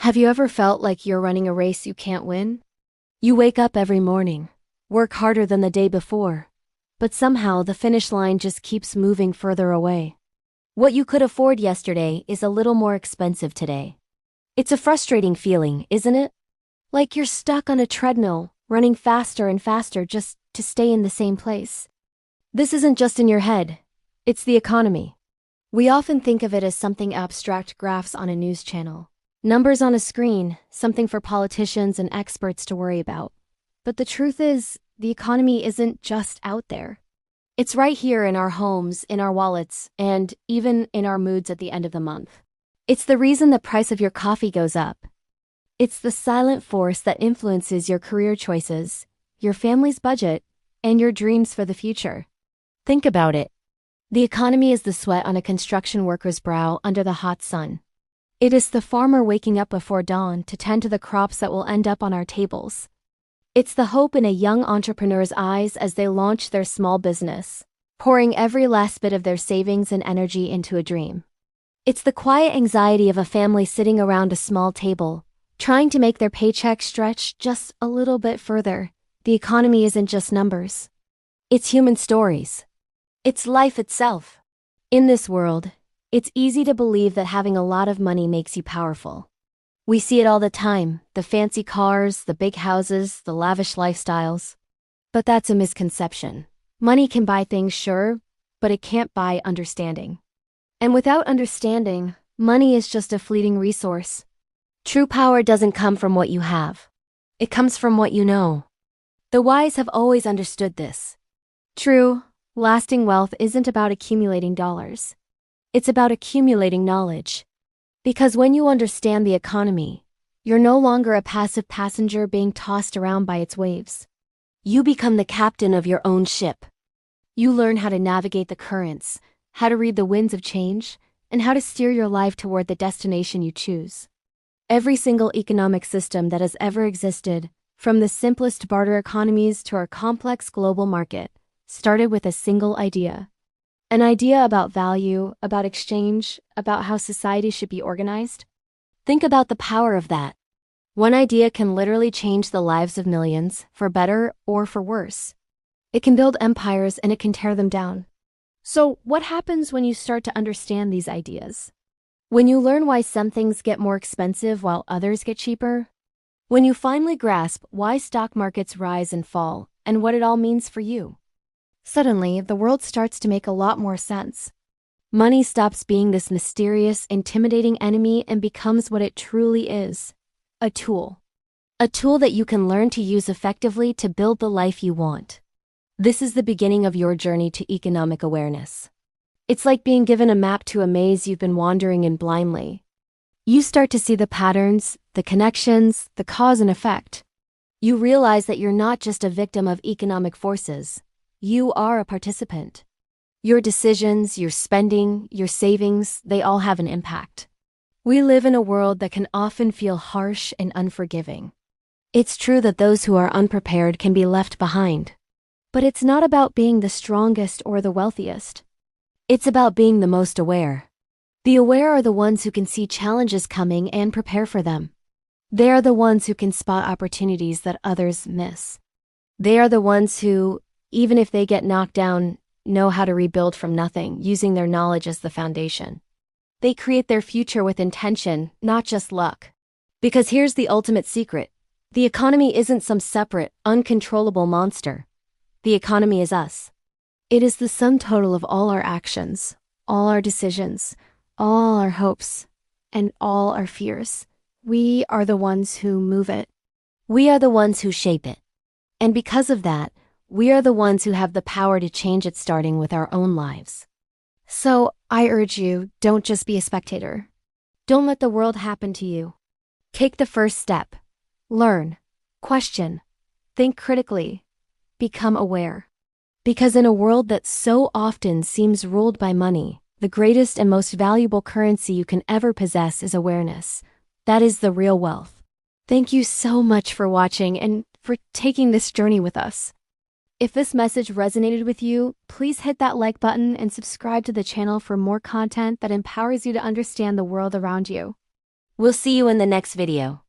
Have you ever felt like you're running a race you can't win? You wake up every morning, work harder than the day before, but somehow the finish line just keeps moving further away. What you could afford yesterday is a little more expensive today. It's a frustrating feeling, isn't it? Like you're stuck on a treadmill, running faster and faster just to stay in the same place. This isn't just in your head, it's the economy. We often think of it as something abstract, graphs on a news channel, numbers on a screen, something for politicians and experts to worry about. But the truth is, the economy isn't just out there. It's right here in our homes, in our wallets, and even in our moods at the end of the month. It's the reason the price of your coffee goes up. It's the silent force that influences your career choices, your family's budget, and your dreams for the future. Think about it. The economy is the sweat on a construction worker's brow under the hot sun. It is the farmer waking up before dawn to tend to the crops that will end up on our tables. It's the hope in a young entrepreneur's eyes as they launch their small business, pouring every last bit of their savings and energy into a dream. It's the quiet anxiety of a family sitting around a small table, trying to make their paycheck stretch just a little bit further. The economy isn't just numbers. It's human stories. It's life itself. In this world, it's easy to believe that having a lot of money makes you powerful. We see it all the time, the fancy cars, the big houses, the lavish lifestyles. But that's a misconception. Money can buy things, sure, but it can't buy understanding. And without understanding, money is just a fleeting resource. True power doesn't come from what you have. It comes from what you know. The wise have always understood this. True, lasting wealth isn't about accumulating dollars. It's about accumulating knowledge. Because when you understand the economy, you're no longer a passive passenger being tossed around by its waves. You become the captain of your own ship. You learn how to navigate the currents, how to read the winds of change, and how to steer your life toward the destination you choose. Every single economic system that has ever existed, from the simplest barter economies to our complex global market, started with a single idea. An idea about value, about exchange, about how society should be organized. Think about the power of that. One idea can literally change the lives of millions, for better or for worse. It can build empires and it can tear them down. So, what happens when you start to understand these ideas? When you learn why some things get more expensive while others get cheaper? When you finally grasp why stock markets rise and fall and what it all means for you? Suddenly, the world starts to make a lot more sense. Money stops being this mysterious, intimidating enemy and becomes what it truly is. A tool. A tool that you can learn to use effectively to build the life you want. This is the beginning of your journey to economic awareness. It's like being given a map to a maze you've been wandering in blindly. You start to see the patterns, the connections, the cause and effect. You realize that you're not just a victim of economic forces. You are a participant. Your decisions, your spending, your savings, they all have an impact. We live in a world that can often feel harsh and unforgiving. It's true that those who are unprepared can be left behind. But it's not about being the strongest or the wealthiest. It's about being the most aware. The aware are the ones who can see challenges coming and prepare for them. They are the ones who can spot opportunities that others miss. They are the ones who, even if they get knocked down, know how to rebuild from nothing, using their knowledge as the foundation. They create their future with intention, not just luck. Because here's the ultimate secret. The economy isn't some separate, uncontrollable monster. The economy is us. It is the sum total of all our actions, all our decisions, all our hopes, and all our fears. We are the ones who move it. We are the ones who shape it. And because of that, we are the ones who have the power to change it, starting with our own lives. So, I urge you, don't just be a spectator. Don't let the world happen to you. Take the first step. Learn. Question. Think critically. Become aware. Because in a world that so often seems ruled by money, the greatest and most valuable currency you can ever possess is awareness. That is the real wealth. Thank you so much for watching and for taking this journey with us. If this message resonated with you, please hit that like button and subscribe to the channel for more content that empowers you to understand the world around you. We'll see you in the next video.